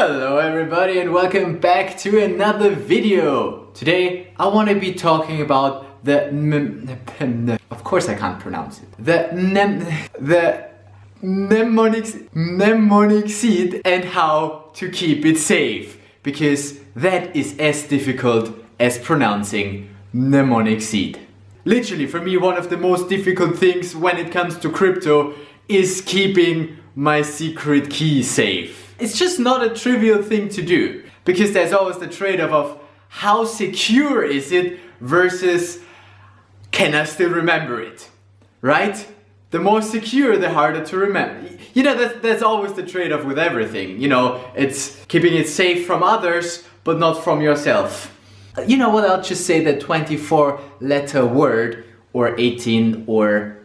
Hello everybody and welcome back to another video. Today I want to be talking about the of course I can't pronounce it. The mnemonic seed and how to keep it safe, because that is as difficult as pronouncing mnemonic seed. Literally, for me, one of the most difficult things when it comes to crypto is keeping my secret key safe. It's just not a trivial thing to do, because there's always the trade-off of how secure is it versus can I still remember it, right? The more secure, the harder to remember. You know, that's always the trade-off with everything. You know, it's keeping it safe from others, but not from yourself. You know what, I'll just say the 24-letter word, or 18 or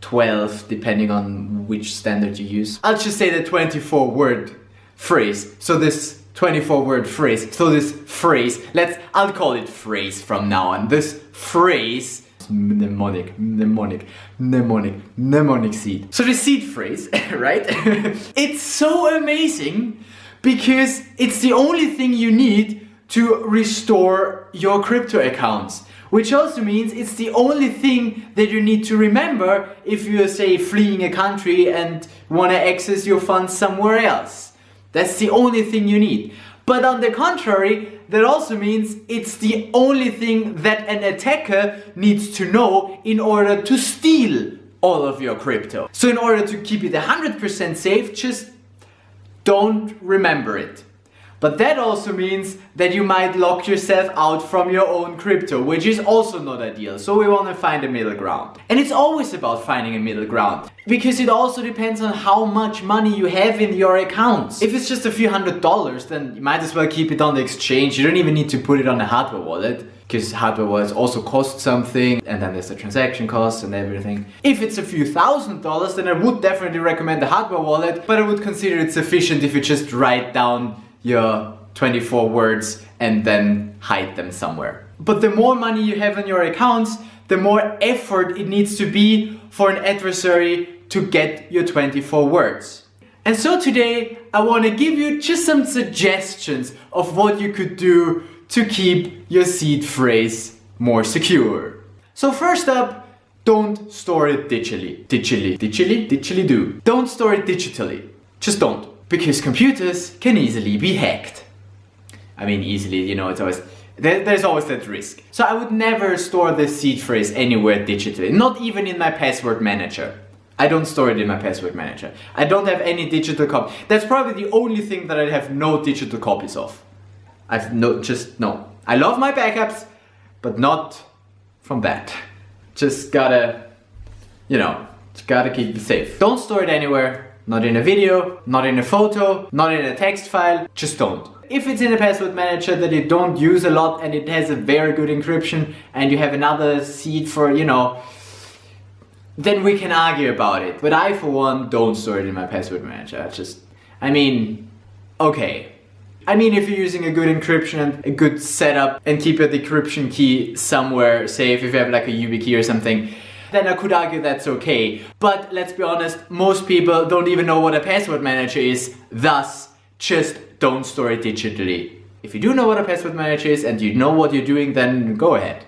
12, depending on which standard you use. I'll just say the 24-word phrase. So this 24-word phrase. So this phrase, I'll call it phrase from now on. This phrase, mnemonic seed. So the seed phrase, right? It's so amazing because it's the only thing you need to restore your crypto accounts. Which also means it's the only thing that you need to remember if you are, say, fleeing a country and want to access your funds somewhere else. That's the only thing you need. But on the contrary, that also means it's the only thing that an attacker needs to know in order to steal all of your crypto. So in order to keep it 100% safe, just don't remember it. But that also means that you might lock yourself out from your own crypto, which is also not ideal. So we want to find a middle ground. And it's always about finding a middle ground, because it also depends on how much money you have in your accounts. If it's just a few $100s, then you might as well keep it on the exchange. You don't even need to put it on a hardware wallet, because hardware wallets also cost something, and then there's the transaction costs and everything. If it's a few $1,000s, then I would definitely recommend the hardware wallet, but I would consider it sufficient if you just write down your 24 words and then hide them somewhere. But the more money you have in your accounts, the more effort it needs to be for an adversary to get your 24 words. And so today I want to give you just some suggestions of what you could do to keep your seed phrase more secure. So first up, don't store it digitally. Digitally. Don't store it digitally. Just don't. Because computers can easily be hacked. I mean, easily, you know, it's always, there's always that risk. So I would never store the seed phrase anywhere digitally, not even in my password manager. I don't store it in my password manager. I don't have any digital copy. That's probably the only thing that I have no digital copies of. No. I love my backups, but not from that. Just gotta keep it safe. Don't store it anywhere. Not in a video, not in a photo, not in a text file, just don't. If it's in a password manager that you don't use a lot and it has a very good encryption and you have another seed for, then we can argue about it. But I, for one, don't store it in my password manager. Okay. If you're using a good encryption and a good setup and keep your decryption key somewhere safe, if you have like a YubiKey or something, then I could argue that's okay. But let's be honest, most people don't even know what a password manager is, thus just don't store it digitally. If you do know what a password manager is and you know what you're doing, then go ahead.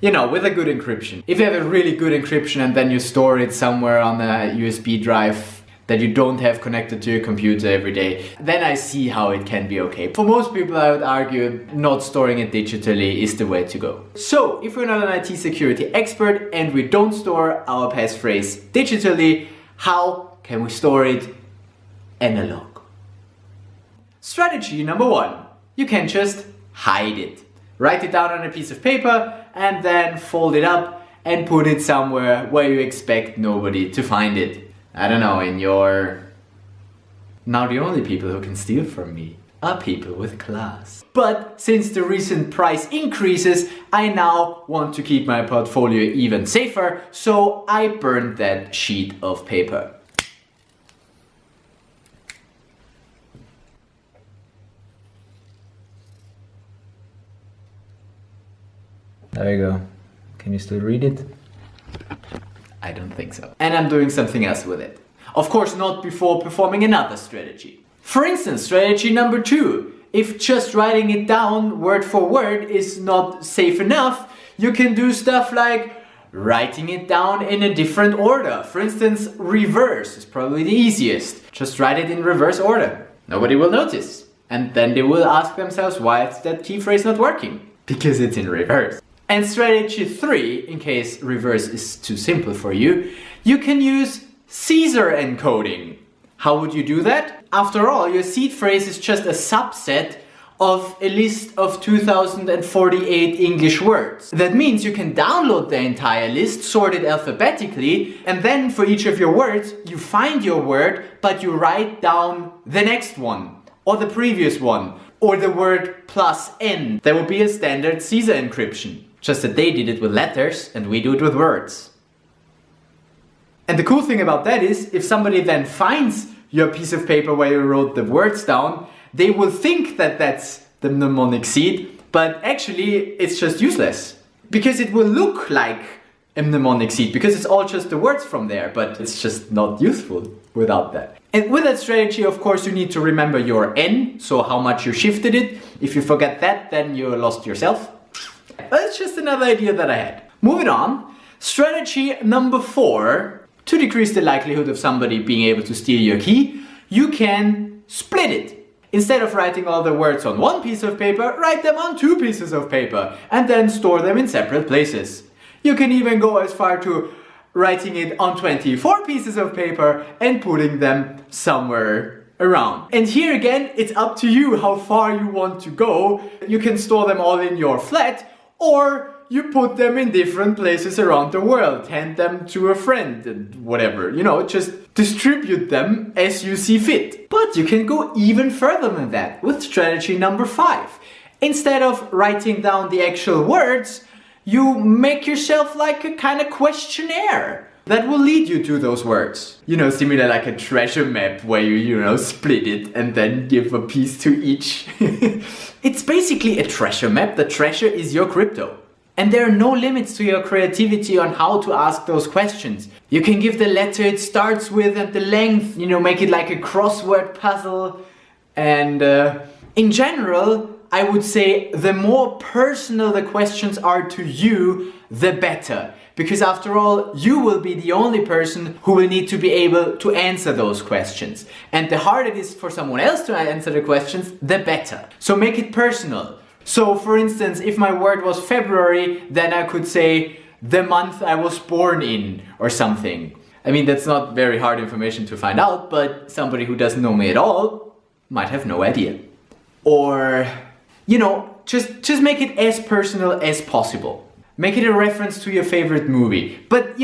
With a good encryption. If you have a really good encryption and then you store it somewhere on a USB drive that you don't have connected to your computer every day, then I see how it can be okay. For most people, I would argue not storing it digitally is the way to go. So, if we're not an IT security expert and we don't store our passphrase digitally, how can we store it analog? Strategy number 1. You can just hide it. Write it down on a piece of paper and then fold it up and put it somewhere where you expect nobody to find it. I don't know, Now the only people who can steal from me are people with class. But since the recent price increases, I now want to keep my portfolio even safer, so I burned that sheet of paper. There you go. Can you still read it? I don't think so. And I'm doing something else with it. Of course, not before performing another strategy. For instance, strategy number 2. If just writing it down word for word is not safe enough, you can do stuff like writing it down in a different order. For instance, reverse is probably the easiest. Just write it in reverse order. Nobody will notice. And then they will ask themselves, why is that key phrase not working? Because it's in reverse. And strategy 3, in case reverse is too simple for you, you can use Caesar encoding. How would you do that? After all, your seed phrase is just a subset of a list of 2048 English words. That means you can download the entire list, sort it alphabetically, and then for each of your words, you find your word, but you write down the next one, or the previous one, or the word plus N. There will be a standard Caesar encryption. Just that they did it with letters and we do it with words. And the cool thing about that is, if somebody then finds your piece of paper where you wrote the words down, they will think that that's the mnemonic seed, but actually it's just useless. Because it will look like a mnemonic seed, because it's all just the words from there, but it's just not useful without that. And with that strategy, of course, you need to remember your N, so how much you shifted it. If you forget that, then you lost yourself. That's just another idea that I had. Moving on, strategy number 4. To decrease the likelihood of somebody being able to steal your key, you can split it. Instead of writing all the words on one piece of paper, write them on 2 pieces of paper and then store them in separate places. You can even go as far to writing it on 24 pieces of paper and putting them somewhere around. And here again, it's up to you how far you want to go. You can store them all in your flat, or you put them in different places around the world, hand them to a friend and whatever, just distribute them as you see fit. But you can go even further than that with strategy number 5. Instead of writing down the actual words, you make yourself like a kind of questionnaire that will lead you to those words. Similar like a treasure map where you split it and then give a piece to each. It's basically a treasure map. The treasure is your crypto. And there are no limits to your creativity on how to ask those questions. You can give the letter it starts with and the length, make it like a crossword puzzle. And in general, I would say the more personal the questions are to you, the better. Because after all, you will be the only person who will need to be able to answer those questions. And the harder it is for someone else to answer the questions, the better. So make it personal. So for instance, if my word was February, then I could say the month I was born in or something. I mean, that's not very hard information to find out, but somebody who doesn't know me at all might have no idea. Or, just make it as personal as possible. Make it a reference to your favorite movie. But,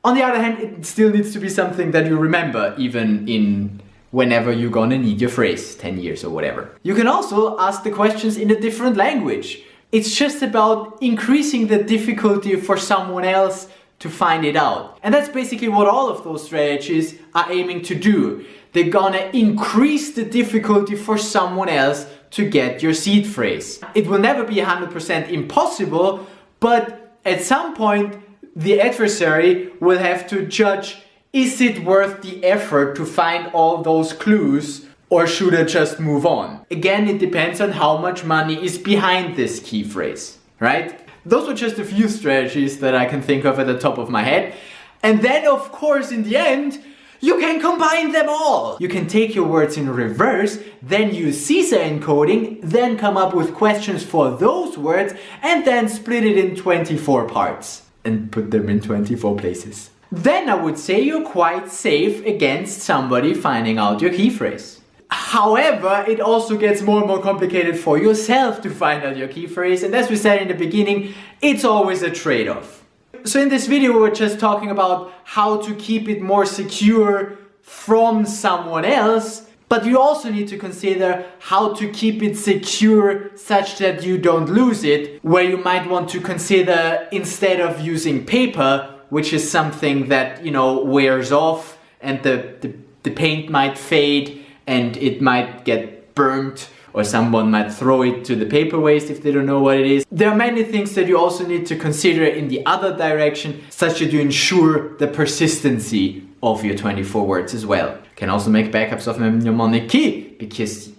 on the other hand, it still needs to be something that you remember, even in whenever you're gonna need your phrase, 10 years or whatever. You can also ask the questions in a different language. It's just about increasing the difficulty for someone else to find it out. And that's basically what all of those strategies are aiming to do. They're gonna increase the difficulty for someone else to get your seed phrase. It will never be 100% impossible, but at some point the adversary will have to judge, is it worth the effort to find all those clues, or should I just move on? Again, it depends on how much money is behind this key phrase, right? Those were just a few strategies that I can think of at the top of my head. And then, of course, in the end, you can combine them all. You can take your words in reverse, then use Caesar encoding, then come up with questions for those words, and then split it in 24 parts and put them in 24 places. Then I would say you're quite safe against somebody finding out your key phrase. However, it also gets more and more complicated for yourself to find out your key phrase, and as we said in the beginning, it's always a trade-off. So in this video we were just talking about how to keep it more secure from someone else, but you also need to consider how to keep it secure such that you don't lose it, where you might want to consider, instead of using paper, which is something that, wears off and the paint might fade and it might get burnt, or someone might throw it to the paper waste if they don't know what it is. There are many things that you also need to consider in the other direction, such that you ensure the persistency of your 24 words as well. You can also make backups of a mnemonic key, because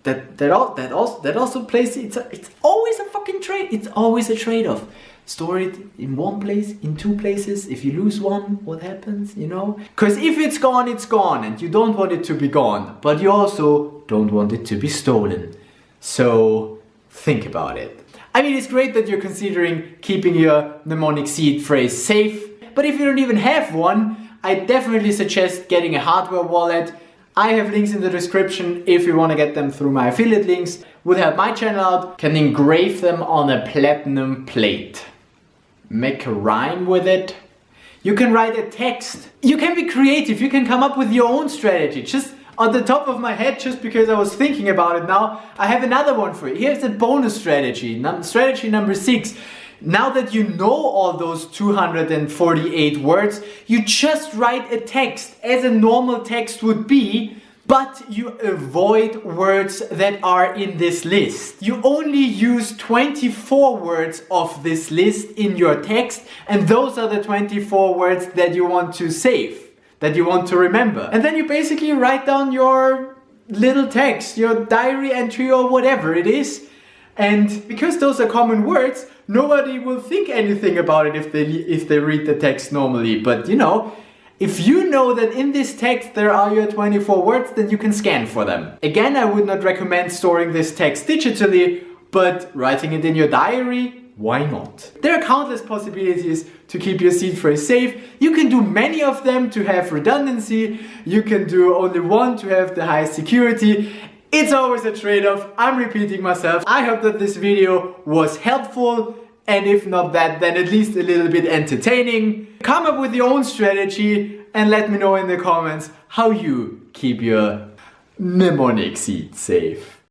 that also plays, it's always a fucking trade, it's always a trade-off. Store it in one place, in two places. If you lose one, what happens, you know? Because if it's gone, and you don't want it to be gone, but you also don't want it to be stolen. So think about it. I mean, it's great that you're considering keeping your mnemonic seed phrase safe, but if you don't even have one, I definitely suggest getting a hardware wallet. I have links in the description if you want to get them through my affiliate links. Would help my channel out. Can engrave them on a platinum plate. Make a rhyme with it. You can write a text. You can be creative. You can come up with your own strategy. Just on the top of my head, just because I was thinking about it now, I have another one for you. Here's a bonus strategy. Strategy number 6. Now that you know all those 248 words, you just write a text as a normal text would be, but you avoid words that are in this list. You only use 24 words of this list in your text, and those are the 24 words that you want to save, that you want to remember. And then you basically write down your little text, your diary entry or whatever it is. And because those are common words, nobody will think anything about it if they read the text normally. But you know, if you know that in this text there are your 24 words, then you can scan for them. Again, I would not recommend storing this text digitally, but writing it in your diary, why not? There are countless possibilities to keep your seed phrase safe. You can do many of them to have redundancy. You can do only one to have the highest security. It's always a trade-off. I'm repeating myself. I hope that this video was helpful, and if not that, then at least a little bit entertaining. Come up with your own strategy and let me know in the comments how you keep your mnemonic seed safe.